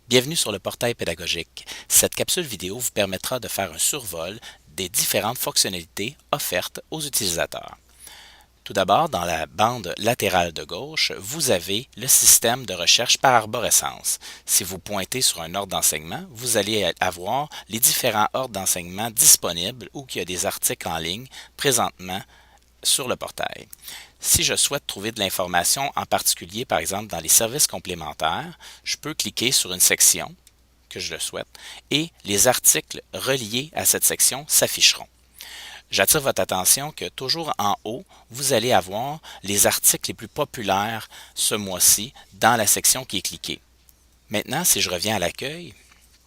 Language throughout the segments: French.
Bienvenue sur le portail pédagogique. Cette capsule vidéo vous permettra de faire un survol des différentes fonctionnalités offertes aux utilisateurs. Tout d'abord, dans la bande latérale de gauche, vous avez le système de recherche par arborescence. Si vous pointez sur un ordre d'enseignement, vous allez avoir les différents ordres d'enseignement disponibles ou qu'il y a des articles en ligne présentement sur le portail. Si je souhaite trouver de l'information en particulier, par exemple dans les services complémentaires, je peux cliquer sur une section que je le souhaite et les articles reliés à cette section s'afficheront. J'attire votre attention que toujours en haut, vous allez avoir les articles les plus populaires ce mois-ci dans la section qui est cliquée. Maintenant, si je reviens à l'accueil,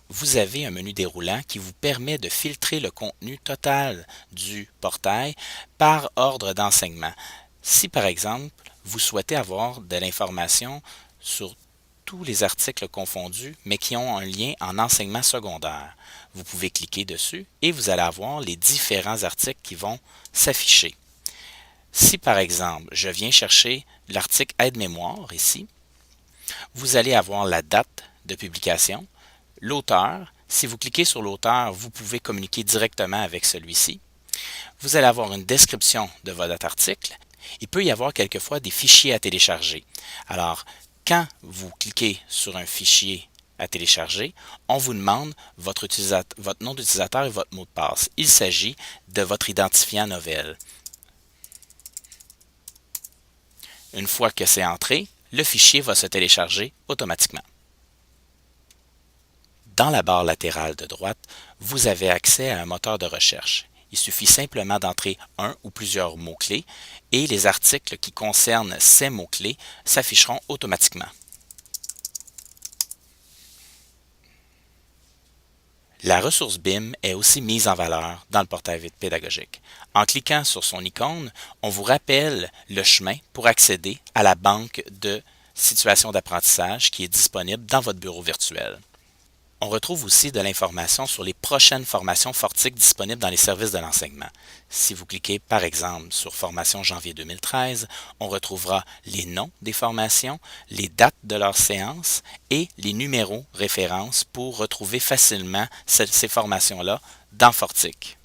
vous avez un menu déroulant qui vous permet de filtrer le contenu total du portail par ordre d'enseignement. Si par exemple, vous souhaitez avoir de l'information sur tous les articles confondus, mais qui ont un lien en enseignement secondaire, vous pouvez cliquer dessus et vous allez avoir les différents articles qui vont s'afficher. Si par exemple, je viens chercher l'article aide-mémoire ici, vous allez avoir la date de publication, l'auteur. Si vous cliquez sur l'auteur, vous pouvez communiquer directement avec celui-ci. Vous allez avoir une description de votre article. Il peut y avoir quelquefois des fichiers à télécharger. Alors, quand vous cliquez sur un fichier à télécharger, on vous demande votre nom d'utilisateur et votre mot de passe. Il s'agit de votre identifiant Novell. Une fois que c'est entré, le fichier va se télécharger automatiquement. Dans la barre latérale de droite, vous avez accès à un moteur de recherche. Il suffit simplement d'entrer un ou plusieurs mots-clés et les articles qui concernent ces mots-clés s'afficheront automatiquement. La ressource BIM est aussi mise en valeur dans le portail pédagogique. En cliquant sur son icône, on vous rappelle le chemin pour accéder à la banque de situations d'apprentissage qui est disponible dans votre bureau virtuel. On retrouve aussi de l'information sur les prochaines formations Fortic disponibles dans les services de l'enseignement. Si vous cliquez par exemple sur Formation janvier 2013, on retrouvera les noms des formations, les dates de leurs séances et les numéros références pour retrouver facilement ces formations-là dans Fortic.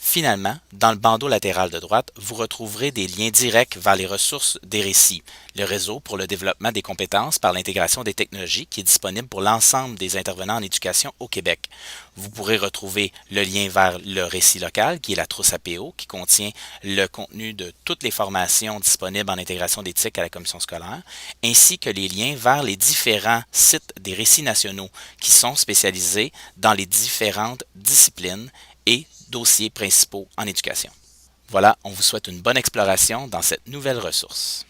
Finalement, dans le bandeau latéral de droite, vous retrouverez des liens directs vers les ressources des récits, le réseau pour le développement des compétences par l'intégration des technologies qui est disponible pour l'ensemble des intervenants en éducation au Québec. Vous pourrez retrouver le lien vers le récit local qui est la trousse APO qui contient le contenu de toutes les formations disponibles en intégration d'éthique à la commission scolaire, ainsi que les liens vers les différents sites des récits nationaux qui sont spécialisés dans les différentes disciplines et dossiers principaux en éducation. Voilà, on vous souhaite une bonne exploration dans cette nouvelle ressource.